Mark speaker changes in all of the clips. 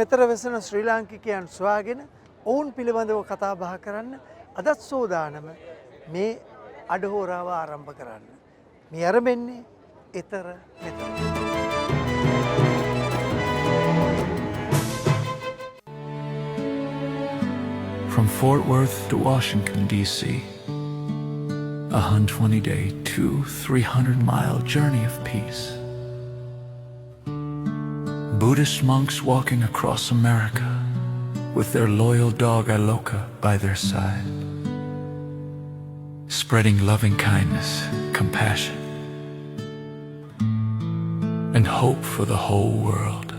Speaker 1: මෙතර වෙසෙන ශ්‍රී ලාංකිකයන් සොයාගෙන ඔවුන් පිළිබඳව කතා බහ කරන්න අදත් සෝදානම මේ අඩහෝරාව ආරම්භ කරන්න. මේ අරඹෙන්නේ ඊතර මෙතර.
Speaker 2: From Fort Worth to Washington, D.C., a 120-day, 300-mile journey of peace. Buddhist monks walking across America with their loyal dog Aloka by their side, spreading loving kindness, compassion, and hope for the whole world.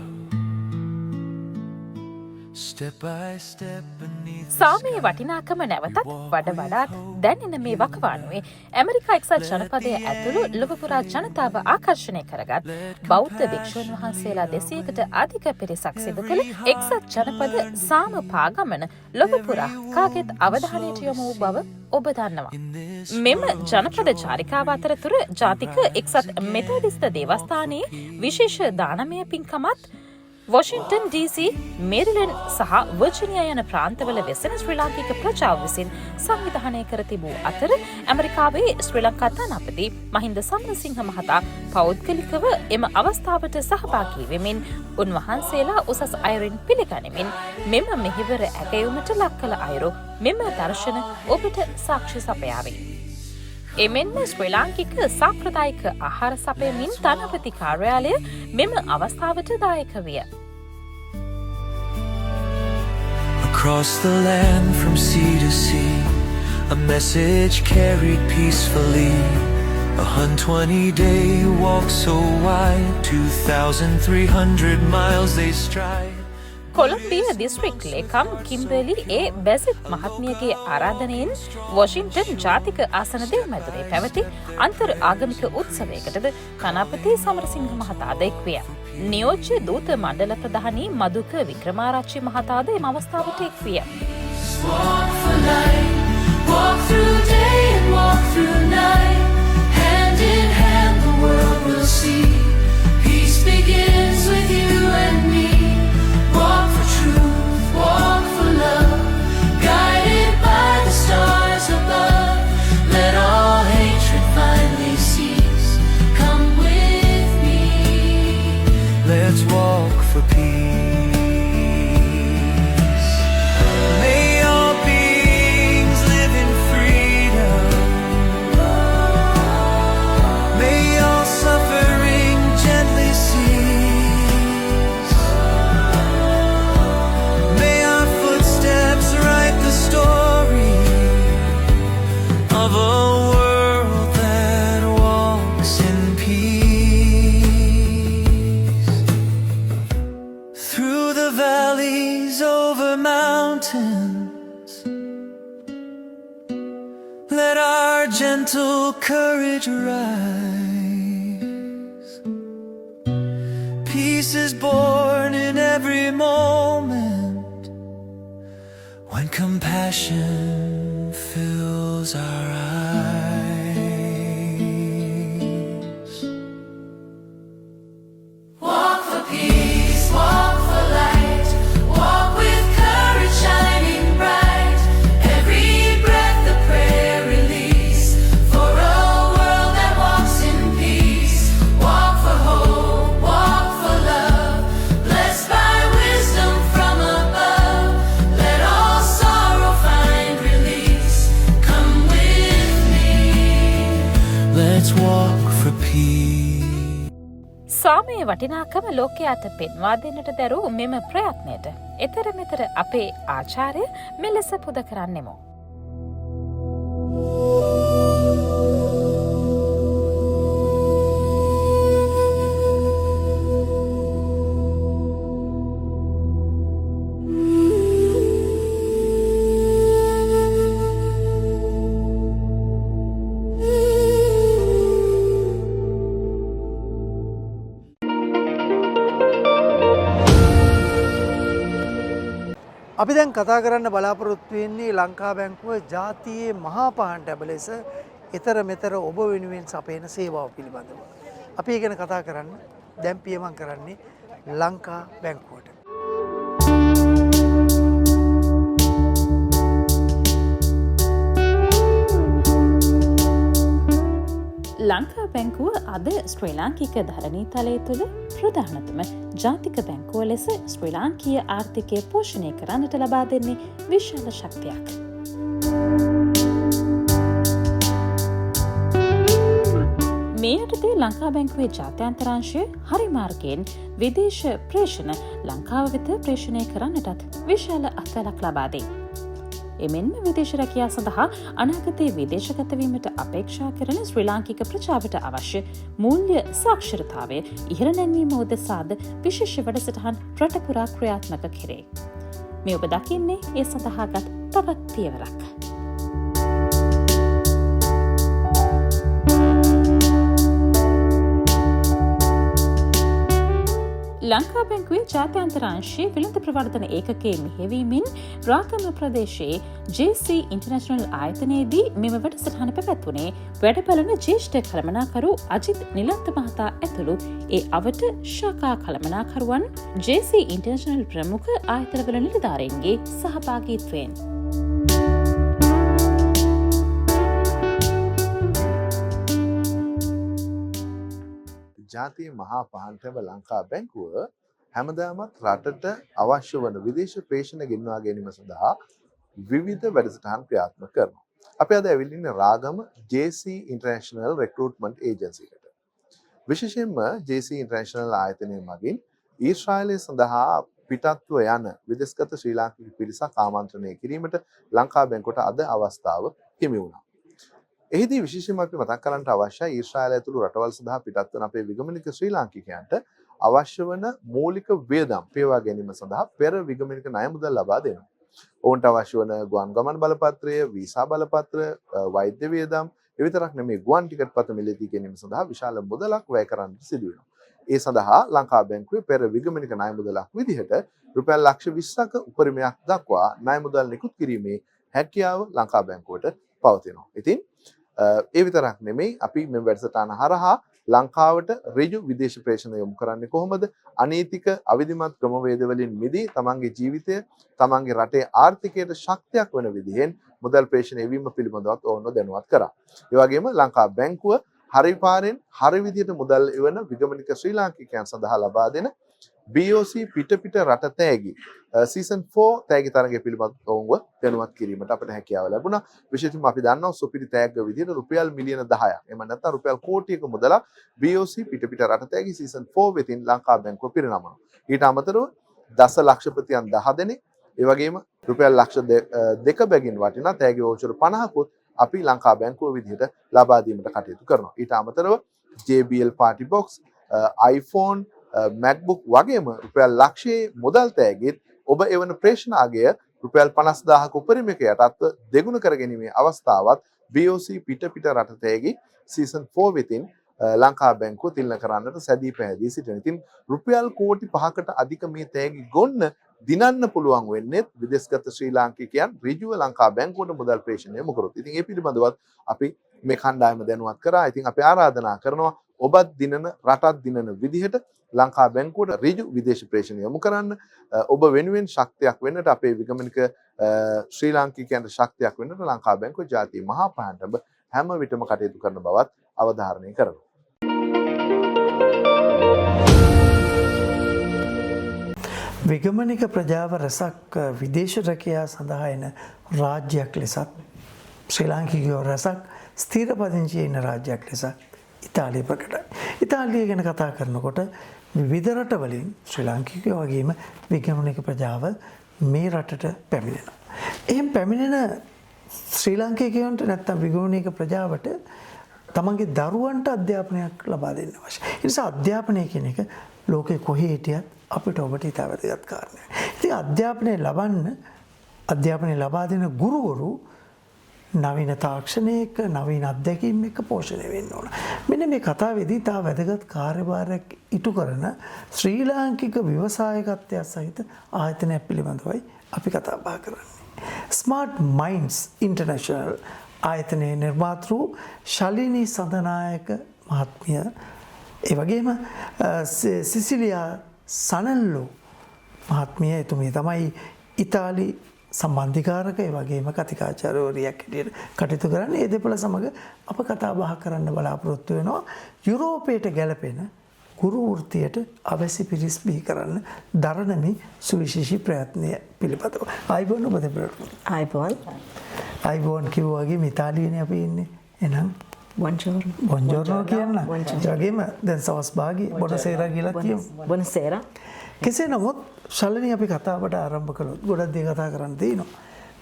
Speaker 3: සාමයේ වටිනාකම නැවතත් වඩාත් දැනෙන මේ වකවානුවේ America එක්සත් ජනපදය ඇතුළු ලොව පුරා ජනතාව ආකර්ෂණය කරගත් බෞද්ධ භික්ෂුන් වහන්සේලා 200කට අධික පිරිසක් සිදු කළ එක්සත් ජනපද සාම පාගමන ලොව පුරා කාගෙත් අවධානයට යොමු වූ බව ඔබ දන්නවා. මෙම ජනපද චාරිකාව අතරතුර ජාතික එක්සත් මෙතෝදිස්ත දේවස්ථානයේ විශේෂ දානමය පින්කමත් වොෂින්ටන් DC, මේරිලන්ඩ් සහ වර්ජිනියා යන ප්‍රාන්තවල වෙසෙන ශ්‍රී ලාංකික ප්‍රජාව විසින් සංවිධානය කර තිබූ අතර ඇමරිකාවේ ශ්‍රී ලංකා තානාපති මහින්ද සමරසිංහ මහතා පෞද්ගලිකව එම අවස්ථාවට සහභාගී වෙමින් උන්වහන්සේලා උසස් අයුරින් පිළිගනිමින් මෙම මෙහෙවර ඇගයුමට ලක් කළ අයුරු මෙම දර්ශන ඔබට සාක්ෂි සපයාවේ. එමෙන්ම ශ්‍රී ලාංකික සාම්ප්‍රදායික ආහාර සපයමින් තානාපති කාර්යාලය මෙම අවස්ථාවට දායක විය.
Speaker 4: Across the land from sea to sea, a message carried peacefully. A 120-day walk so wide, 2,300 miles they stride.
Speaker 3: Columbia district ලේකම් කිම්බර්ලි බැසිත් මහත්මියගේ ආරාධනයෙන් වොෂින්ටන් ජාතික ආසන දෙව්මැදුරේ පැවති අන්තර් ආගමික උත්සවයකටද තානාපති සමරසිංහ මහතාද එක්විය. නියෝජ්‍ය දූත මණ්ඩල ප්‍රධානී මදුක වික්‍රමාරච්චි මහතාද එම අවස්ථාවට එක්විය.
Speaker 4: Walk for truth, walk for love, guided by the stars above. Let all hatred finally cease. Come with me. Let's walk for peace. May all beings live in freedom. May all suffering gently cease. Story of a world that walks in peace. Through the valleys, over mountains, let our gentle courage rise. Peace is born in every moment when compassion fills our eyes. Walk for peace, walk for light, walk with courage shining bright. Every breath a prayer release for a world that walks in peace. Walk for hope, walk for love, blessed by wisdom from above. Let all sorrow find release. Come with me. Let's walk for peace.
Speaker 3: සාමයේ වටිනාකම ලෝකයාට පෙන්වා දෙන්නට දරූ මෙම ප්‍රයත්නයට එතර මෙතර අපේ ආචාර්ය මෙලෙස පුද කරන්නෙමු.
Speaker 1: අපි දැන් කතා කරන්න බලාපොරොත්තු වෙන්නේ ලංකා බැංකුව ජාතියේ මහා පහණ්ඩ ලෙස ඊතර මෙතර ඔබ වෙනුවෙන් සපයන සේවාව පිළිබඳව. අපි ගැන කතා කරන්න දැන් පියමන් කරන්නේ ලංකා බැංකුවට.
Speaker 3: ලංකා බැංකුව අද ශ්‍රී ලාංකික ධරණී තලය තුළ ප්‍රධානතම ජාතික බැංකුව ලෙස ශ්‍රී ලාංකීය ආර්ථිකය පෝෂණය කරන්නට ලබා දෙන්නේ විශාල ශක්තියක්. මේ යටතේ ලංකා බැංකුවේ ජාත්‍යන්තරාංශය හරි මාර්ගයෙන් විදේශ ප්‍රේෂණ ලංකාව වෙත ප්‍රේෂණය කරන්නටත් විශාල අත්වැලක් ලබා දෙයි. එමෙන්ම විදේශ රැකියා සඳහා අනාගතයේ විදේශගත වීමට අපේක්ෂා කරන ශ්‍රී ලාංකික ප්‍රජාවට අවශ්‍ය මූල්‍ය සාක්ෂරතාවය ඉහළ නැංවීම උදෙසාද විශේෂ වැඩසටහන් රට පුරා ක්‍රියාත්මක කෙරේ. මේ ඔබ දකින්නේ ඒ සඳහාගත් තවත් පියවරක්. ලංකා බැංකුවේ ජාත්‍යන්තරාංශයේ වෙළඳ ප්‍රවර්ධන ඒකකයේ මෙහෙයවීමෙන් රාගම ප්‍රදේශයේ JC ඉන්ටර්නැෂනල් ආයතනයේදී මෙම වැඩසටහන පැවැත්වුණේ වැඩ බලන ජ්‍යෙෂ්ඨ කළමනාකරු අජිත් නිලන්ත මහතා ඇතුළු ඒ අවට ශාඛා කළමනාකරුවන් JC ඉන්ටර්නැෂනල් ප්‍රමුඛ ආයතනවල නිලධාරීන්ගේ සහභාගීත්වයෙන්
Speaker 5: ජාතිය මහා පහන්තම ලංකා බැංකුව හැමදාමත් රටට අවශ්‍ය වන විදේශ ප්‍රේෂණ ගෙන්වා ගැනීම සඳහා විවිධ වැඩසටහන් ක්‍රියාත්මක කරනවා. අපි අද ඇවිල්ලා ඉන්නේ Ragama JC International Recruitment Agency එකට. විශේෂයෙන්ම JC International ආයතනය මගින් ඊශ්‍රායලය සඳහා පිටත්ව යන විදේශගත ශ්‍රී ලාංකික පිරිසක් ආමන්ත්‍රණය කිරීමට ලංකා බැංකුවට අද අවස්ථාව හිමි වුණා. එහිදී විශේෂයෙන්ම අපි මතක් කරන්නට අවශ්‍යයි ඊශ්‍රායලය ඇතුළු රටවල් සඳහා පිටත් වන අපේ විගමනික ශ්‍රී ලාංකිකයන්ට අවශ්‍ය වන මූලික වියදම් පේවා ගැනීම සඳහා පෙර විගමනික ණය මුදල් ලබා දෙනවා. ඔවුන්ට අවශ්‍ය වන ගුවන් ගමන් බලපත්‍රය, වීසා බලපත්‍ර, වෛද්‍ය වියදම්, ඒ විතරක් නෙමෙයි ගුවන් ටිකට් පත මිලදී ගැනීම සඳහා විශාල මුදලක් වැය කරන්නට සිදු වෙනවා. ඒ සඳහා ලංකා බැංකුවේ පෙර විගමනික ණය මුදලක් විදිහට රුපියල් ලක්ෂ 20ක උපරිමයක් දක්වා ණය මුදල් නිකුත් කිරීමේ හැකියාව ලංකා බැංකුවට පවතිනවා. ඉතින් ඒ විතරක් නෙමෙයි අපි මේ වැඩසටහන හරහා ලංකාවට ඍජු විදේශ ප්‍රේෂණ යොමු කරන්නේ කොහොමද? අනීතික අවිධිමත් ක්‍රමවේද වලින් මිදී තමන්ගේ ජීවිතය, තමන්ගේ රටේ ආර්ථිකයට ශක්තියක් වන විදිහෙන් මුදල් ප්‍රේෂණ එවීම පිළිබඳවත් ඔවුන්ව දැනුවත් කරා. ඒ වගේම ලංකා බැංකුව හරි පාරෙන් හරි විදිහට මුදල් එවන විගමනික ශ්‍රී ලාංකිකයන් සඳහා ලබා දෙන BOC පිට රට තෑගි සීසන් 4 තෑගි තරගය පිළිබඳව ඔවුන්ව දැනුවත් කිරීමට අපිට හැකියාව ලැබුණා. විශේෂයෙන්ම අපි දන්නවා සුපිරි තෑග්ග විදිහට රුපියල් මිලියන 10ක් එහෙම නැත්නම් රුපියල් කෝටියක මුදලක් BOC පිට රට තෑගි සීසන් 4 වෙතින් ලංකා බැංකුව පිරිනමනවා. ඊට අමතරව දසලක්ෂපතියන් 10 දෙනෙක් ඒ වගේම රුපියල් ලක්ෂ 2 බැගින් වටිනා තෑගි වෝචර් 50කුත් අපි ලංකා බැංකුව විදිහට ලබා දීමට කටයුතු කරනවා. ඊට අමතරව JBL party box, iPhone, MacBook වගේම රුපියල් ලක්ෂයේ මුදල් තෑගිත් ඔබ එවන ප්‍රේෂණ අගය රුපියල් 50000ක උපරිමයක යටත්ව දෙගුණ කර ගැනීමේ අවස්ථාවත් BOC පිට රට තෑගි සීසන් 4 වෙතින් ලංකා බැංකුව තිලන කරන්නට සැදී පැහැදී සිටින. ඉතින් රුපියල් කෝටි 5කට අධික මේ තෑගි ගොන්න දිනන්න පුළුවන් වෙන්නේ විදේශගත ශ්‍රී ලාංකිකයන් ඍජුව ලංකා බැංකුවට මුදල් ප්‍රේෂණය මොකරොත්. ඉතින් ඒ පිළිබඳවත් අපි මේ කණ්ඩායම දැනුවත් කරා. ඉතින් අපි ආරාධනා කරනවා ඔබත් දිනන රටත් දිනන විදිහට ලංකා බැංකුවට ඍජු විදේශ ප්‍රේෂණ යොමු කරන්න. ඔබ වෙනුවෙන් ශක්තියක් වෙන්නට අපේ විගමනික ශ්‍රී ලාංකිකයන්ට ශක්තියක් වෙන්නට ලංකා බැංකුව ජාතිය මහා පහන්තම හැම විටම කටයුතු කරන බවත් අවධාරණය කරනවා.
Speaker 1: විගමනික ප්‍රජාව රැසක් විදේශ රැකියා සඳහා එන රාජ්‍යයක් ලෙසත් ශ්‍රී ලාංකිකයෝ රැසක් ස්ථිර පදිංචියේ ඉන්න රාජ්‍යයක් ලෙසත් ඉතාලිය ප්‍රකටයි. ඉතාලිය ගැන කතා කරනකොට විවිධ රටවලින් ශ්‍රී ලාංකිකයෝ වගේම විගමනික ප්‍රජාව මේ රටට පැමිණෙනවා. එහෙන් පැමිණෙන ශ්‍රී ලාංකිකයන්ට නැත්තම් විගමනික ප්‍රජාවට තමන්ගේ දරුවන්ට අධ්‍යාපනයක් ලබා දෙන්න අවශ්‍යයි. ඒ නිසා අධ්‍යාපනය කියන එක ලෝකේ කොහේ හිටියත් අපිට ඔබට ඉතා වැදගත් කාරණයක්. ඉතින් අධ්‍යාපනය ලබා දෙන ගුරුවරු නවීන තාක්ෂණයක නවීන අත්දැකීම් එක්ක පෝෂණය වෙන්න ඕන. මෙන්න මේ කතාවේදී තා වැදගත් කාර්යභාරයක් ඉටු කරන ශ්‍රී ලාංකික ව්‍යවසායකත්වය සහිත ආයතනයක් පිළිබඳවයි අපි කතා බහ කරන්නේ. Smart Minds International ආයතනයේ නිර්මාතෘ ශලිනී සඳනායක මහත්මිය, ඒ වගේම සිසිලියා සනල්ලෝ මහත්මිය, එතුමිය තමයි ඉතාලි සම්බන්ධිකාරක ඒ වගේම කතිකාචාර්යවරියක් හැටියට කටයුතු කරන්නේ. ඒ දෙපළ සමග අප කතා බහ කරන්න බලාපොරොත්තු වෙනවා යුරෝපයට ගැලපෙන ගුරු වෘත්තියට අවශ්‍ය පිරිස් බිහි කරන්න දරන මේ සුවිශේෂී ප්‍රයත්නය පිළිබඳව. ආයිබෝන් ඔබ දෙපළට. ආයිබෝන් කිව්වා වගේ ඉතාලියනේ අපි ඉන්නේ. එහෙනම් බොන්ජෝර්නෝ කියන්න. ඒ වගේම දැන් සවස් භාගයේ බොනසේරා කියලා කියමු.
Speaker 6: බොනසේරා.
Speaker 1: කෙසේ නමුත් ශලනී අපි කතාවට ආරම්භ කළොත් ගොඩක් දේ කතා කරන්න තියෙනවා.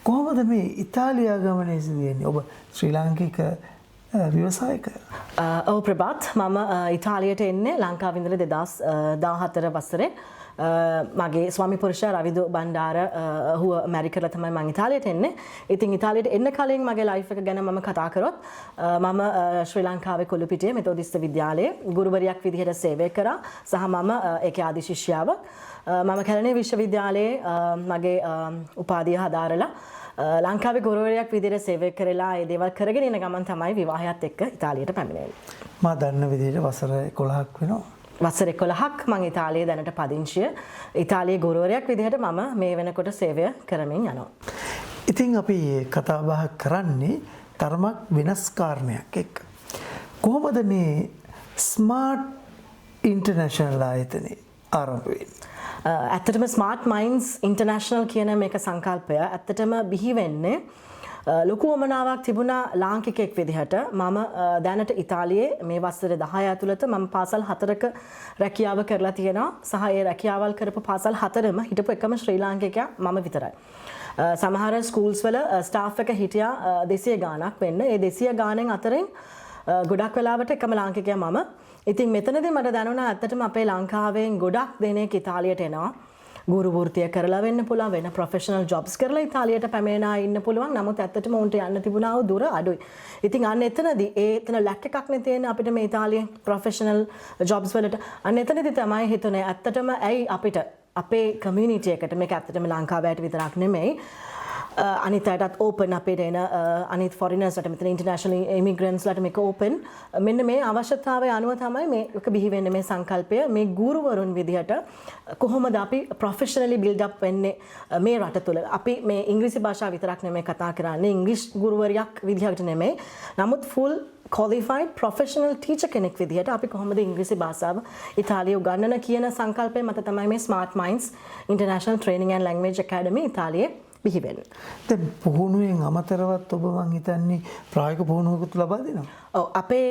Speaker 1: කොහොමද මේ ඉතාලියා ගමනේ සිදුවෙන්නේ? ඔබ ශ්‍රී ලාංකික ව්‍යවසායකයා.
Speaker 6: ඔව් ප්‍රභාත් මම ඉතාලියට එන්නේ ලංකාවේ ඉඳලා 2014 වසරේ. මගේ ස්වාමි පුරුෂයා රවිදු බණ්ඩාර හුව මැරි කරලා තමයි මම ඉතාලියට එන්නේ. ඉතින් ඉතාලියට එන්න කලින් මගේ ලයිෆ් එක ගැන මම කතා කරොත් මම ශ්‍රී ලංකාවේ කොළුපිටියේ මෙතෝදිස්ත විද්‍යාලයේ ගුරුවරියක් විදිහට සේවය කරා සහ මම ඒකේ ආදි ශිෂ්‍යාවක්. මම කැලණිය විශ්වවිද්‍යාලයේ මගේ උපාධිය හදාරලා ලංකාවේ ගුරුවරියක් විදිහට සේවය කරලා ඒ දේවල් කරගෙන යන ගමන් තමයි විවාහයත් එක්ක ඉතාලියට පැමිණෙන්නේ.
Speaker 1: මා දන්න විදිහට වසර 11ක් වෙනවා.
Speaker 6: වසර 11ක් මම ඉතාලියේ දැනට පදිංචිය. ඉතාලියේ ගුරුවරයෙක් විදිහට මම මේ වෙනකොට සේවය කරමින් යනවා.
Speaker 1: ඉතින් අපි කතා බහ කරන්නේ තරමක් වෙනස් කාරණයක් එක්ක. කොහොමද මේ ස්මාර්ට් ඉන්ටර්නැෂනල් ආයතනය ආරම්භ වෙන්නේ?
Speaker 6: ඇත්තටම ස්මාර්ට් මයින්ඩ්ස් ඉන්ටර්නැෂනල් කියන මේක සංකල්පය ඇත්තටම බිහි වෙන්නේ ලොකු වමනාවක් තිබුණා ලාංකිකයෙක් විදිහට. මම දැනට ඉතාලියේ මේ වසර 10 ඇතුළත මම පාසල් 4ක රැකියාව කරලා තියෙනවා. සහ ඒ රැකියාවල් කරපු පාසල් 4ම හිටපු එකම ශ්‍රී ලාංකිකයා මම විතරයි. සමහර ස්කූල්ස් වල ස්ටාෆ් එක හිටියා 200 ගාණක් වෙන්න. ඒ 200 ගාණෙන් අතරින් ගොඩක් වෙලාවට එකම ලාංකිකයා මම. ඉතින් මෙතනදී මට දැනුණා ඇත්තටම අපේ ලංකාවෙන් ගොඩක් දෙනෙක් ඉතාලියට එනවා. ගුරු වෘත්තිය කරලා වෙන්න පුළුවන්, වෙන ප්‍රොෆෙෂනල් ජොබ්ස් කරලා ඉතාලියට පැමිණලා ඉන්න පුළුවන්. නමුත් ඇත්තටම උන්ට යන්න තිබුණා වූ දුර අඩුයි. ඉතින් අන්න එතනදී එතන ලැක් එකක් නේ තියෙන අපිට මේ ඉතාලියේ ප්‍රොෆෙෂනල් ජොබ්ස් වලට. අන්න එතනදී තමයි හිතුනේ ඇත්තටම ඇයි අපිට අපේ කමියුනිටි එකට මේක ඇත්තටම ලංකාවට විතරක් නෙමෙයි අනිත් අයටත් ඕපන් අපිට එන අනිත් ෆොරිනර්ස්ලට මෙතන ඉන්ටර්නැෂනල් ඉමිග්‍රන්ට්ස්ලට මේක ඕපන්. මෙන්න මේ අවශ්‍යතාවය අනුව තමයි මේක බිහි වෙන්නේ මේ සංකල්පය. මේ ගුරුවරුන් විදිහට කොහොමද අපි ප්‍රොෆෙෂනලි බිල්ඩ් අප් වෙන්නේ මේ රට තුළ. අපි මේ ඉංග්‍රීසි භාෂාව විතරක් නෙමෙයි කතා කරන්නේ. ඉංග්‍රීසි ගුරුවරියක් විදිහට නෙමෙයි. නමුත් ෆුල් qualified professional teacher කෙනෙක් විදිහට අපි කොහොමද ඉංග්‍රීසි භාෂාව ඉතාලියේ උගන්වන කියන සංකල්පය මත තමයි මේ Smart Minds International Training and Language Academy ඉතාලියේ බිහි වෙන්නේ.
Speaker 1: දැන් පුහුණුවෙන් අමතරවත් ඔබ මං හිතන්නේ ප්‍රායෝගික පුහුණුවකුත් ලබා දෙනවා.
Speaker 6: ඔව් අපේ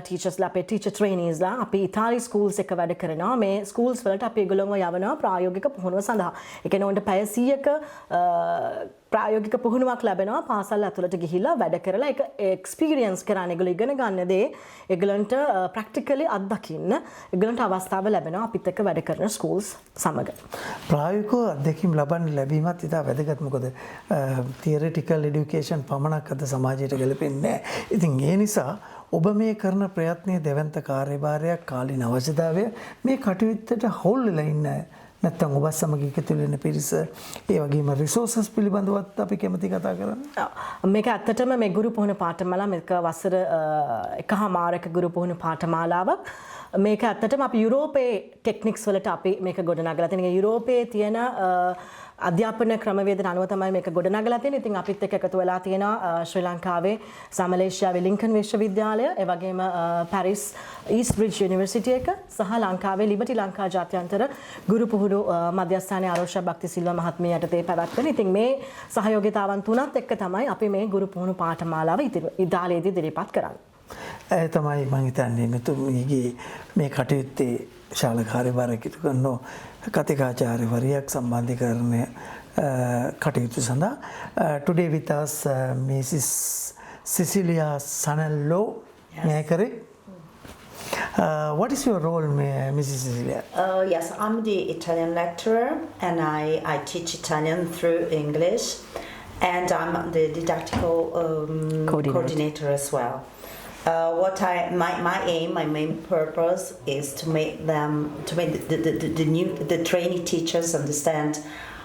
Speaker 6: ටීචර්ස්ලා අපේ ටීචර් ට්‍රේනීස්ලා අපි ඉතාලි ස්කූල්ස් එක වැඩ කරනවා. මේ ස්කූල්ස් වලට අපි ඒගොල්ලෝම යවනවා ප්‍රායෝගික පුහුණුව සඳහා. ඒ කියන්නේ උන්ට පැය 100ක ප්‍රායෝගික පුහුණුවක් ලැබෙනවා පාසල් ඇතුළට ගිහිල්ලා වැඩ කරලා ඒක එක්ස්පීරියන්ස් කරන්න ඒගොල්ලෝ ඉගෙන ගන්න දේ ඒගොල්ලන්ට ප්‍රැක්ටිකලි අත්දකින්න ඒගොල්ලන්ට අවස්ථාව ලැබෙනවා අපිත් එක්ක වැඩ කරන ස්කූල්ස් සමග.
Speaker 1: ප්‍රායෝගිකව අත්දැකීම් ලබන්න ලැබීමත් ඉතා වැදගත්. මොකද තියරිටිකල් එඩියුකේෂන් පමණක් අද සමාජයට ගැලපෙන්නේ නැහැ. ඉතින් ඒ නිසා ඔබ මේ කරන ප්‍රයත්නයේ දෙවන්ත කාර්යභාරයක් කාලීන අවශ්‍යතාවය මේ කටයුත්තට හවුල් වෙලා ඉන්න නැත්තම් ඔබ සමග එකතු වෙන පිරිස ඒ වගේම රිසෝසස් පිළිබඳවත් අපි කැමති කතා කරන්න.
Speaker 6: මේක ඇත්තටම මේ ගුරු පුහුණු පාඨමාලා මේක වසර එකහමාරක ගුරු පුහුණු පාඨමාලාවක්. මේක ඇත්තටම අපි යුරෝපයේ ටෙක්නික්ස් වලට අපි මේක ගොඩනගලා තියෙනවා. යුරෝපයේ තියෙන අධ්‍යාපන ක්‍රමවේද අනුව තමයි මේක ගොඩනගලා තියෙන්නේ. ඉතින් අපිත් එක්ක එකතු වෙලා තියෙනවා ශ්‍රී ලංකාවේ සමලේසියාවේ ලින්කන් විශ්වවිද්‍යාලය, ඒ වගේම පැරිස් ඊස්ට් බ්‍රිජ් යුනිවර්සිටි එක සහ ලංකාවේ ලිබර්ටි ලංකා ජාත්‍යන්තර ගුරු පුහුණු මධ්‍යස්ථානයේ ආරෝෂා බක්තිසිල්වා මහත්මිය යටතේ පැවැත්වෙන. ඉතින් මේ සහයෝගිතාවන් තුනත් එක්ක තමයි අපි මේ ගුරු පුහුණු පාඨමාලාව ඉතාලියේදී ඉදිරිපත් කරන්නේ.
Speaker 1: ඒ තමයි මම හිතන්නේ මෙතුමියගේ මේ කටයුත්තේ ශාලා කාර්යභාරයක් ඉටු කරන කතිකාචාර්යවරියක් සම්බන්ධීකරණය කටයුතු සඳහා today with us Mrs. Cecilia Sanello. May I correct? What is your role, Mrs. Cecilia?
Speaker 7: Yes, I'm the Italian lecturer and I teach Italian through English and I'm the didactical coordinator as well. My aim, my main purpose is to make the trainee teachers understand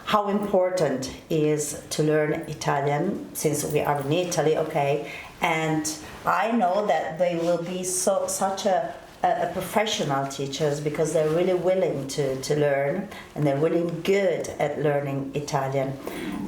Speaker 7: how important it is to learn Italian since we are in Italy, okay? And I know that they will be such a professional teachers because they're really willing to learn and they're really good at learning Italian.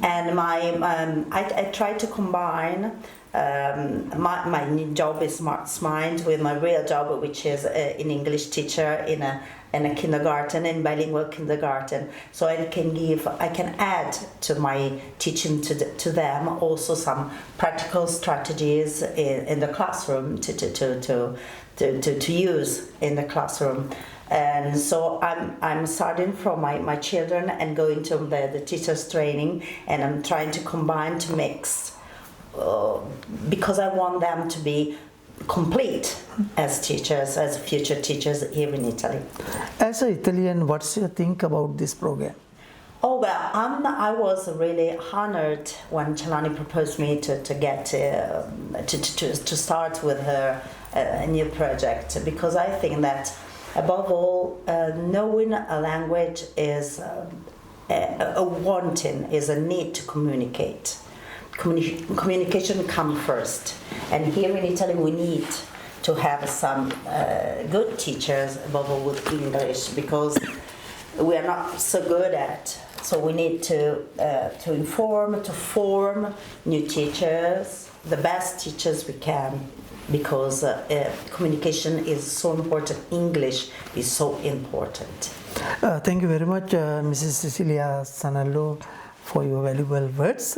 Speaker 7: And I try to combine my new job is Smart Mind with my real job, which is an English teacher in a kindergarten, in bilingual kindergarten. So I can add to my teaching to them also some practical strategies in the classroom to use in the classroom. And so I'm starting from my children and going to the teachers training, and I'm trying to combine to mix because I want them to be complete as teachers, as future teachers here in Italy.
Speaker 1: As an Italian, what's your think about this program?
Speaker 7: Oh well, I was really honored when Chelani proposed me to get to start with her a new project, because I think that above all, knowing a language is a wanting, is a need to communicate. Communication comes first, and here in Italy we need to have some good teachers above all with English, because we are not so good at. So we need to inform, to form new teachers, the best teachers we can, because communication is so important. English is so important.
Speaker 1: Thank you very much, Mrs. Cecilia Sanallo, for your valuable words.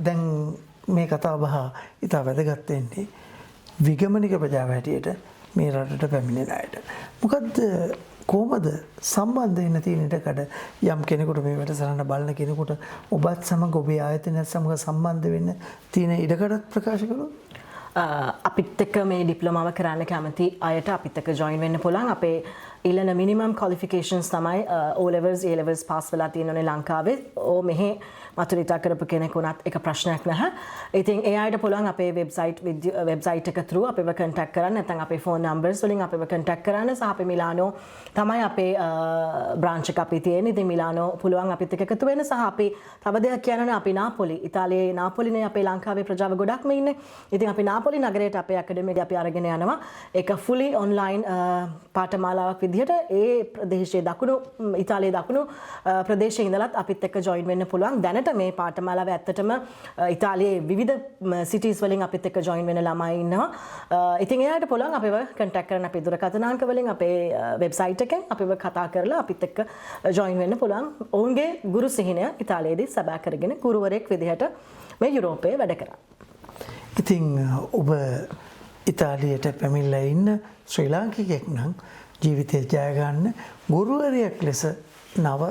Speaker 1: දැන් මේ කතා බහ ඉතා වැදගත් වෙන්නේ විගමනික ප්‍රජාව හැටියට මේ රටට පැමිණෙන අයට. මොකද්ද කොහොමද සම්බන්ධ වෙන්න තියෙන ඉඩකඩ යම් කෙනෙකුට මේ වැඩසටහන බලන කෙනෙකුට ඔබත් සමග ඔබේ ආයතනයත් සමග සම්බන්ධ වෙන්න තියෙන ඉඩකඩත් ප්‍රකාශ කළොත්?
Speaker 6: අපිත් එක්ක මේ ඩිප්ලෝමාව කරන්න කැමති අයට අපිත් එක්ක ජොයින් වෙන්න පුළුවන්. අපේ ඊළඟ මිනිමම් ක්වොලිෆිකේෂන්ස් තමයි O levels A levels pass වෙලා තියෙනනේ ලංකාවේ. ඕ මෙහි මතුරිතා කරපු කෙනෙක් වුණත් එක ප්‍රශ්නයක් නැහැ. ඉතින් ඒ අයට පුළුවන් අපේ වෙබ්සයිට් එක through අපිව contact කරන්න, නැත්නම් අපේ phone numbers වලින් අපිව contact කරන්න. සහ අපේ මිලානෝ තමයි අපේ branch එක අපි තියෙන්නේ. ඉතින් මිලානෝ පුළුවන් අපිත් එක්ක එකතු වෙන්න. සහ අපි තව දෙයක් කියන්න, අපි නාපොලි, ඉතාලියේ නාපොලිනේ අපේ ලංකාවේ ප්‍රජාව ගොඩක්ම ඉන්නේ. ඉතින් අපි නාපොලි නගරයට අපේ academy එක අපි අරගෙන යනවා. ඒක fully online පාඨමාලාවක් විදිහට ඒ ප්‍රදේශයේ දකුණු ඉතාලියේ දකුණු ප්‍රදේශයේ ඉඳලත් අපිත් එක්ක join වෙන්න පුළුවන්. දැනට මේ පාඨමාලාව ඇත්තටම ඉතාලියේ විවිධ cities වලින් අපිත් එක්ක join වෙන ළමයි ඉන්නවා. ඉතින් එයාට පුළුවන් අපිව contact කරන්න අපේ දුරකථන අංක වලින් අපේ website එකෙන් අපිව කතා කරලා අපිත් එක්ක join වෙන්න පුළුවන්. ඔවුන්ගේ ගුරු සිහිනය ඉතාලියේදී සබා කරගෙන ගුරුවරයෙක් විදිහට මේ යුරෝපයේ වැඩ කරා.
Speaker 1: ඉතින් ඔබ ඉතාලියට පැමිණලා ඉන්න ශ්‍රී ලාංකිකයෙක් නම් ජීවිතය ජය ගන්න ගුරුවරයෙක් ලෙස නව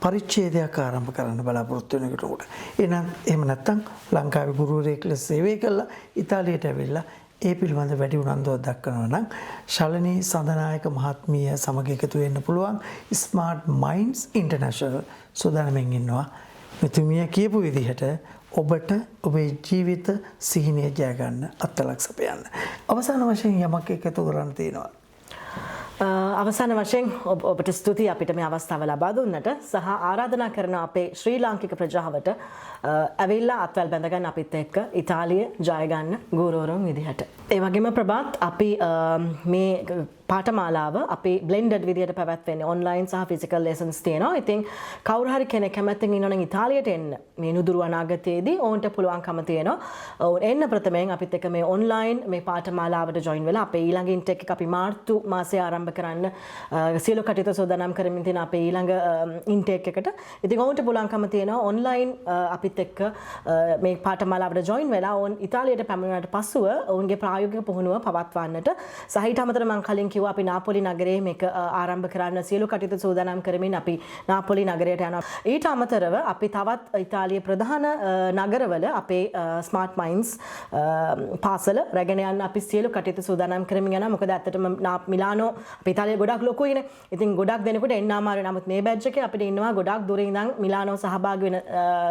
Speaker 1: පරිච්ඡේදයක් ආරම්භ කරන්න බලාපොරොත්තු වෙනකොට උඩ. එහෙම නැත්නම් ලංකාවේ ගුරුවරයෙක් ලෙස සේවය කළා ඉතාලියට ඇවිල්ලා ඒ පිළිබඳ වැඩි උනන්දුවක් දක්වනවා නම් ශලනී සඳනායක මහත්මිය සමග එකතු වෙන්න පුළුවන්. Smart Minds International සූදානම්ෙන් ඉන්නවා. මෙතුමිය කියපු විදිහට ඔබට ඔබේ ජීවිත සිහිනය ජය ගන්න අත්ලක් සපයන්න. අවසාන වශයෙන් යමක් එකතු කරන්න තියෙනවා.
Speaker 6: අවසාන වශයෙන් ඔබට ස්තුතියි අපිට මේ අවස්ථාව ලබා දුන්නට, සහ ආරාධනා කරන අපේ ශ්‍රී ලාංකික ප්‍රජාවට ඇවිල්ලා අත්වැල් බැඳගන්න අපිත් එක්ක ඉතාලිය ජය ගන්න ගුරුවරුන් විදිහට. ඒ වගේම ප්‍රභාත් අපි මේ පාඨමාලාව අපි blended විදියට පැවැත්වෙන්නේ online සහ physical lessons තියෙනවා. ඉතින් කවුරු හරි කෙනෙක් කැමැත්තෙන් ඉන්නවා නම් ඉතාලියට එන්න මේ නුදුරු අනාගතයේදී ඔවුන්ට පුළුවන්කම තියෙනවා. ඔවුන් එන්න ප්‍රථමයෙන් අපිත් එක්ක මේ online මේ පාඨමාලාවට join වෙලා අපේ ඊළඟ intake එක අපි මාර්තු මාසයේ ආරම්භ කරන්න සියලු කටයුතු සූදානම් කරමින් තියෙන අපේ ඊළඟ intake එකට. ඉතින් ඔවුන්ට පුළුවන්කම තියෙනවා online අපිත් එක්ක මේ පාඨමාලාවට join වෙලා ඔවුන් ඉතාලියට පැමිණුණාට පසුව ඔවුන්ගේ ප්‍රායෝගික පුහුණුව පවත්වන්නට සහ ඊට අමතරව මම කලින් අපි නාපොලි නගරයේ මේක ආරම්භ කරන්න සියලු කටයුතු සූදානම් කරමින් අපි නාපොලි නගරයට යනවා. ඊට අමතරව අපි තවත් ඉතාලියේ ප්‍රධාන නගරවල අපේ Smart Minds පාසල රැගෙන යන්න අපි සියලු කටයුතු සූදානම් කරමින් යනවා. මොකද ඇත්තටම මිලානෝ අපි ඉතාලියේ ගොඩක් ලොකුයිනේ. ඉතින් ගොඩක් දෙනෙකුට එන්න අමාරුයි. නමුත් මේ බැච් එකේ අපිට ඉන්නවා ගොඩක් දුර ඉඳන් මිලානෝ සහභාගී වෙන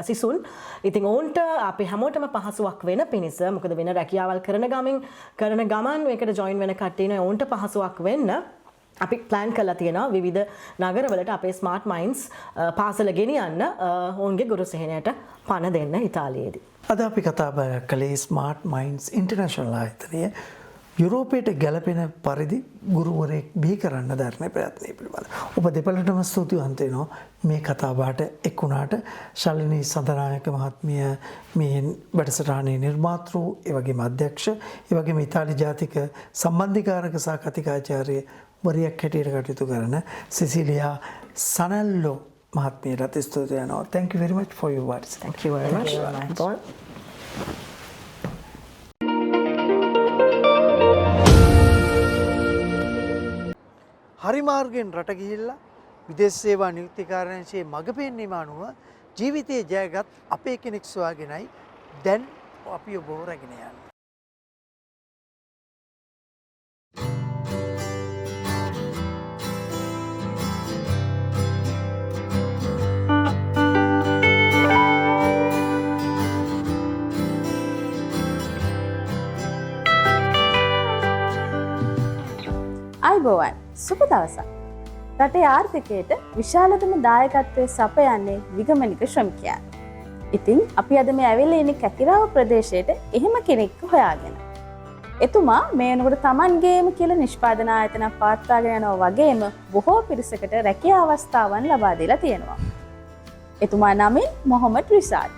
Speaker 6: සිසුන්. ඉතින් ඔවුන්ට අපි හැමෝටම පහසුවක් වෙන පිණිස, මොකද වෙන රැකියාවල් කරන ගමන් මේකට join වෙන කට්ටිය ඉන්නේ, ඔවුන්ට පහසුවක් වෙන්න අපි ප්ලෑන් කරලා තියෙනවා විවිධ නගරවලට අපේ Smart Minds පාසල ගෙනියන්න ඔවුන්ගේ ගුරු සිහිනයට පණ දෙන්න ඉතාලියේදී.
Speaker 1: අද අපි කතා බහ කළේ Smart Minds International ආයතනය යුරෝපයට ගැලපෙන පරිදි ගුරුවරයෙක් බිහි කරන්න ධර්ම ප්‍රයත්නය පිළිබඳ. ඔබ දෙපළටම ස්තුතිවන්ත වෙනවා මේ කතාබහට එක් වුණාට. ශාලිනී සඳනායක මහත්මිය මේ වැඩසටහනේ නිර්මාතෘ, ඒ වගේම අධ්‍යක්ෂ, ඒ වගේම ඉතාලි ජාතික සම්බන්ධීකාරක සහ කතිකාචාර්ය වරියක් හැටියට කටයුතු කරන සිසිලියා සනල්ලෝ මහත්මියට ස්තුති වෙනවා. Thank you very much for your words.
Speaker 6: Thank you very much. Paul.
Speaker 1: හරි මාර්ගයෙන් රට ගිහිල්ලා විදේශ සේවා නියුක්ති කාර්යාංශයේ මඟ පෙන්වීම අනුව ජීවිතයේ ජයගත් අපේ කෙනෙක් සොයාගෙනයි දැන් අපි ඔබ රැගෙන යන්නේ.
Speaker 8: අයිබෝවන් සුබ දවසක්. රටේ ආර්ථිකයට විශාලතම දායකත්වය සපයන්නේ විගමනික ශ්‍රමිකයන්. ඉතින් අපි අද මේ ඇවිල්ලා ඉන්නේ කැකිරාව ප්‍රදේශයට එහෙම කෙනෙක්ව හොයාගෙන. එතුමා මේ වෙනකොට Tamanගේම කියලා නිෂ්පාදන ආයතනයක් පවත්වාගෙන යනවා වගේම බොහෝ පිරිසකට රැකියා අවස්ථාවන් ලබා දීලා තියෙනවා. එතුමා නමින් මොහොමඩ් රිෂාඩ්.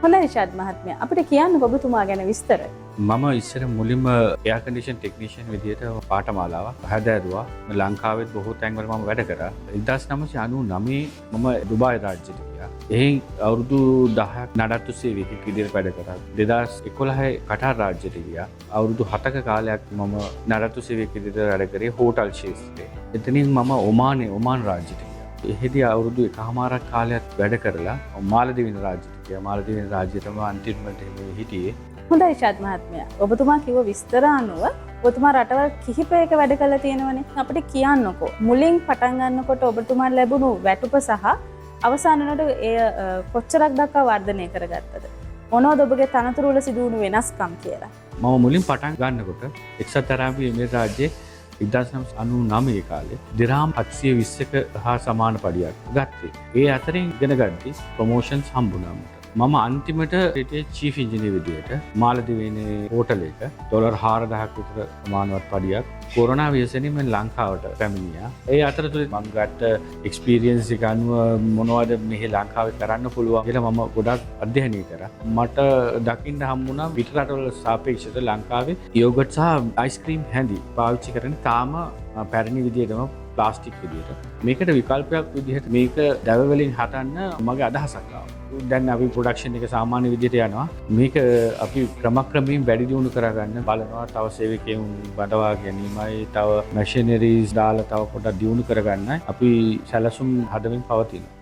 Speaker 8: හොඳයි රිෂාඩ් මහත්මයා, අපිට කියන්න ඔබතුමා ගැන විස්තර.
Speaker 9: මම ඉස්සර මුලින්ම එයා කන්ඩිෂන් ටෙක්නීෂියන් විදිහට පාඨමාලාවක් හැදෑරුවා. ලංකාවෙත් බොහෝ තැන්වල මම වැඩ කරා. 1999 මම දුබායි රාජ්‍යයට ගියා. එහි අවුරුදු 10ක් නඩත්තු සේවකයෙක් විදිහට වැඩ කරා. 2011 කටාර් රාජ්‍යයට ගියා. අවුරුදු 7ක කාලයක් මම නඩත්තු සේවකයෙක් විදිහට වැඩ කරේ හෝටල් ශාස්ත්‍රයේ. එතනින් මම ඔමාන් රාජ්‍යයට ගියා. එහිදී අවුරුදු 1කමාරක් කාලයක් වැඩ කරලා මාලදිවින රාජ්‍යයට ගියා. මාලදිවින රාජ්‍යයටම අන්තිමට හිටියේ.
Speaker 8: හොඳයි රිෂාඩ් මහත්මයා, ඔබතුමා කිව්ව විස්තර අනුව ඔබතුමා රටවල් කිහිපයක වැඩ කළා තියෙනවනේ. අපිට කියන්නකෝ මුලින් පටන් ගන්නකොට ඔබතුමාට ලැබුණු වැටුප සහ අවසාන වෙනකොට එය කොච්චරක් දක්වා වර්ධනය කරගත්තද? මොනවද ඔබගේ තනතුරු වල සිදු වුණු වෙනස්කම් කියලා?
Speaker 9: මම මුලින් පටන් ගන්නකොට එක්සත් අරාබි එමිරේත් රාජ්‍යයේ 1999 කාලේ දිරාම් 720ක හා සමාන පඩියක් ගත්තේ. ඒ අතරින් ඉගෙන ගද්දි ප්‍රොමෝෂන්ස් හම්බුණා මට. මම අන්තිමට හිටියේ චීෆ් ඉංජිනේර් විදියට මාලදිවයිනේ හෝටල් එක ඩොලර් 4000ක් විතර ප්‍රමාණවත් පඩියක් කොරෝනා ව්‍යසනයෙන් මම ලංකාවට පැමිණියා. ඒ අතරතුර මම ගත්ත එක්ස්පීරියන්ස් එක අනුව මොනවද මෙහි ලංකාවේ කරන්න පුළුවන් කියලා මම ගොඩක් අධ්‍යයනය කරා. මට දකින්න හම්බුණා පිට රටවල සාපේක්ෂව ලංකාවේ යෝගට් සහ අයිස්ක්‍රීම් හැඳි පාවිච්චි කරන තාම පැරණි විදියටම ප්ලාස්ටික් විදියට. මේකට විකල්පයක් විදිහට මේක දැව වලින් හදන්න මගේ අදහසක් ආවා. දැන් අපි ප්‍රොඩක්ෂන් එක සාමාන්‍ය විදිහට යනවා. මේක අපි ක්‍රමක්‍රමයෙන් වැඩි දියුණු කරගන්න බලනවා. තව සේවකයන් බඳවා ගැනීමයි, තව මැෂිනරිස් දාලා තව පොඩක් දියුණු කරගන්නයි අපි සැලසුම් හදමින් පවතිනවා.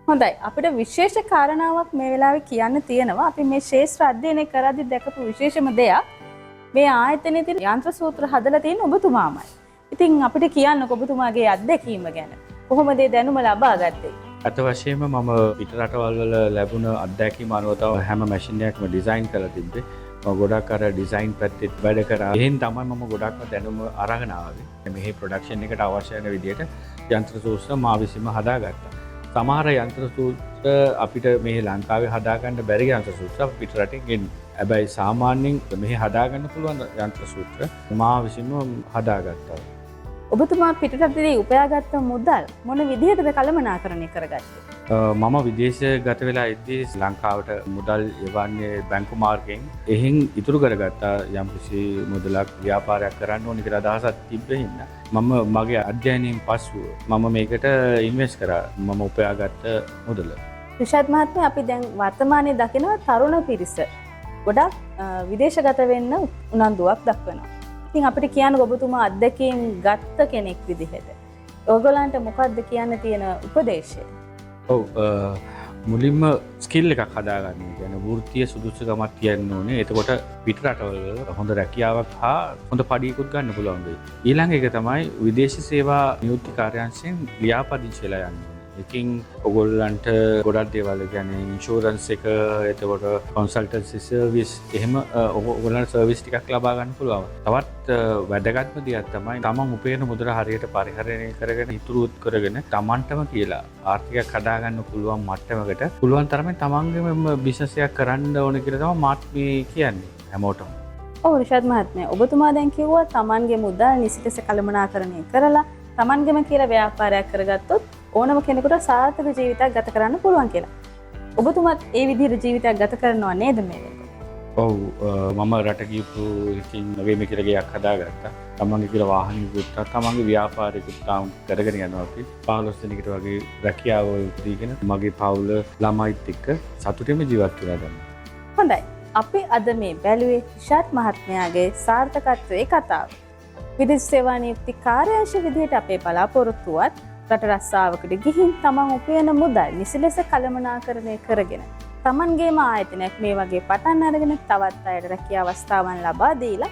Speaker 8: හොඳයි, අපිට විශේෂ කාරණාවක් මේ වෙලාවේ කියන්න තියෙනවා. අපි මේ ශාස්ත්‍ර අධ්‍යයනය කරද්දී දැකපු විශේෂම දෙයක් මේ ආයතනයේ තියෙන යන්ත්‍ර සූත්‍ර හදලා තියෙන ඔබතුමාමයි. ඉතින් අපිට කියන්නකෝ ඔබතුමාගේ අත්දැකීම ගැන. කොහොමද මේ දැනුම ලබා ගත්තේ?
Speaker 9: අත වශයෙන්ම මම පිට රටවල් වල ලැබුණ අත්දැකීම් අනුව තව හැම මැෂින් එකක්ම ඩිසයින් කරලා තිබ්බේ. මම ගොඩක් අර ඩිසයින් පැත්තේ වැඩ කරා. එහෙන් තමයි මම ගොඩක්ම දැනුම අරගෙන ආවේ. මෙහි ප්‍රොඩක්ෂන් එකට අවශ්‍ය වෙන විදිහට යන්ත්‍ර සූත්‍ර මා විසින්ම හදාගත්තා. සමහර යන්ත්‍ර සූත්‍ර අපිට මේ ලංකාවේ හදාගන්න බැරි යන්ත්‍ර සූත්‍ර පිට රටින් ගෙන්නේ. හැබැයි සාමාන්‍යයෙන් මෙහි හදාගන්න පුළුවන් යන්ත්‍ර සූත්‍ර මා විසින්ම හදාගත්තා.
Speaker 8: ඔබතුමා පිටරටදී උපයාගත්ත මුදල් මොන විදිහටද කළමනාකරණය කරගත්තේ?
Speaker 9: මම විදේශගත වෙලා ඉද්දී ලංකාවට මුදල් එවන්නේ බැංකු මාර්ගයෙන්. එහෙන් ඉතුරු කරගත්තා යම්කිසි මුදලක් ව්‍යාපාරයක් කරන්න ඕනි කියලා අදහසක් තිබ්බේ හින්දා මම මගේ අධ්‍යයනයෙන් පසුව මම මේකට ඉන්වෙස්ට් කරා. මම උපයාගත්ත මුදල.
Speaker 8: රිෂාඩ් මහත්මයා, අපි දැන් වර්තමානයේ දකින තරුණ පිරිස ගොඩක් විදේශගත වෙන්න උනන්දුවක් දක්වනවා. ඉතින් අපිට කියන්න ඔබතුමා අත්දැකීම් ගත්ත කෙනෙක් විදිහට ඔයගොල්ලන්ට මොකක්ද කියන්න තියෙන උපදේශය?
Speaker 9: ඔව්, මුලින්ම ස්කිල් එකක් හදාගන්න. කියන්නේ වෘත්තීය සුදුසුකමක් තියන්න ඕනේ. එතකොට පිට රටවල හොඳ රැකියාවක් හා හොඳ පඩියකුත් ගන්න පුළුවන් වෙයි. ඊළඟ එක තමයි විදේශ සේවා නියුක්ති කාර්යාංශයෙන් ලියාපදිංචි වෙලා යන්න ඕනේ. ඉතින් ඔයගොල්ලන්ට ගොඩක් දේවල් කියන්නේ ඉන්ෂුරන්ස් එක, එතකොට කන්සල්ටන්සි සර්විස්, එහෙම ඔයගොල්ලන්ට සර්විස් ටිකක් ලබා ගන්න පුළුවන්. තවත් වැදගත්ම දෙයක් තමයි තමන් උපයන මුදල හරියට පරිහරණය කරගෙන ඉතුරුත් කරගෙන තමන්ටම කියලා ආර්ථිකයක් හදාගන්න පුළුවන් මට්ටමකට පුළුවන් තරමින් තමන්ගේම බිස්නස් එකක් කරන්න ඕන කියලා තමයි මාත් මේ කියන්නේ හැමෝටම.
Speaker 8: ඔව් රිෂාඩ් මහත්මයා ඔබතුමා දැන් කිව්වා Tamanගේ මුදල් නිසිතස කළමනාකරණය කරලා Tamanගෙම කියලා ව්‍යාපාරයක් කරගත්තොත් ඕනම කෙනෙකුට සාර්ථක ජීවිතයක් ගත කරන්න පුළුවන් කියලා. ඔබතුමාත් ඒ විදිහට ජීවිතයක් ගත කරනවා නේද මේ වෙලාවට?
Speaker 9: ඔව් මම රට ගියපු එකකින් නවීම කියලා ගයක් හදාගත්තා. තමන්ගේ කියලා වාහනයකුත් තමන්ගේ ව්‍යාපාරයකුත් තාම කරගෙන යනවා අපි. 15 දිනකට වගේ රැකියාව උදීගෙන මගේ පවුල ළමයිත් එක්ක සතුටින්ම ජීවත් වෙලා ගන්නවා.
Speaker 8: හොඳයි. අපි අද මේ බැලුවේ රිෂාඩ් මහත්මයාගේ සාර්ථකත්වයේ කතාව. විදේශ සේවා නියුක්ති කාර්යාංශ විදිහට අපේ බලාපොරොත්තුවත් රට රස්සාවකට ගිහින් තමන් උපයන මුදල් නිසි ලෙස කළමනාකරණය කරගෙන තමන්ගේම ආයතනයක් මේ වගේ පටන් අරගෙන තවත් අයට රැකියා අවස්ථාවන් ලබා දීලා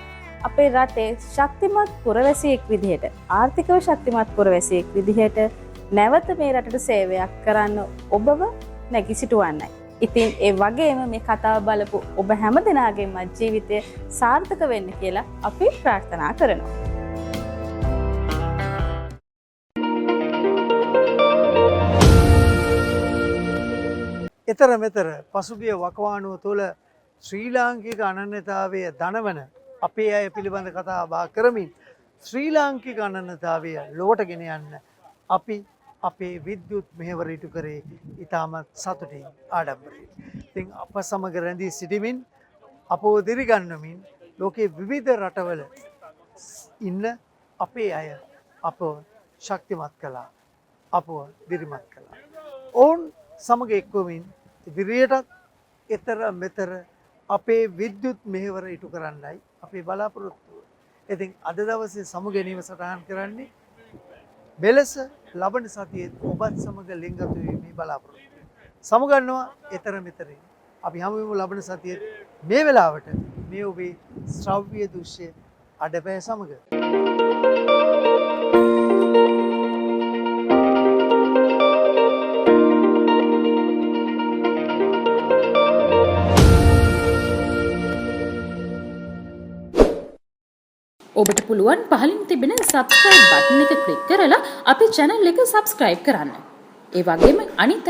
Speaker 8: අපේ රටේ ශක්තිමත් පුරවැසියෙක් විදිහට ආර්ථිකව ශක්තිමත් පුරවැසියෙක් විදිහට නැවත මේ රටට සේවයක් කරන්න ඔබව නැගී සිටවන්නයි. ඉතින් ඒ වගේම මේ කතාව බලපු ඔබ හැම දෙනාගේම ජීවිතය සාර්ථක වෙන්න කියලා අපි ප්‍රාර්ථනා කරනවා.
Speaker 1: එතර මෙතර පසුගිය වකවානුව තුළ ශ්‍රී ලාංකික අනන්‍යතාවය දනවන අපේ අය පිළිබඳ කතා බහ කරමින් ශ්‍රී ලාංකික අනන්‍යතාවය ලොවට ගෙන යන්න අපි අපේ විද්‍යුත් මෙහෙවර ඉටු කරේ ඉතාමත් සතුටින් ආඩම්බරයෙන්. ඉතින් අප සමග රැඳී සිටිමින් අපව දිරිගන්වමින් ලෝකයේ විවිධ රටවල ඉන්න අපේ අය අපව ශක්තිමත් කළා. අපව දිරිමත් කළා. ඔවුන් සමග එක්වමින් ඉදිරියටත් එතර මෙතර අපේ විද්‍යුත් මෙහෙවර ඉටු කරන්නයි අපේ බලාපොරොත්තුව. ඉතින් අද දවසේ සමු ගැනීම සටහන් කරන්නේ මෙලෙස ලබන සතියේ ඔබත් සමග ලිංගතු වීමේ බලාපොරොත්තුව. සමුගන්නවා එතර මෙතරින්. අපි හමුවෙමු ලබන සතියේ මේ වෙලාවට මේ ඔබේ ශ්‍රව්‍ය දෘශ්‍ය අඩපෑ සමග.
Speaker 3: ඔබට පුළුවන් පහලින් තිබෙන subscribe button එක ක්ලික් කරලා අපේ channel එක subscribe කරන්න. ඒ වගේම අනිත්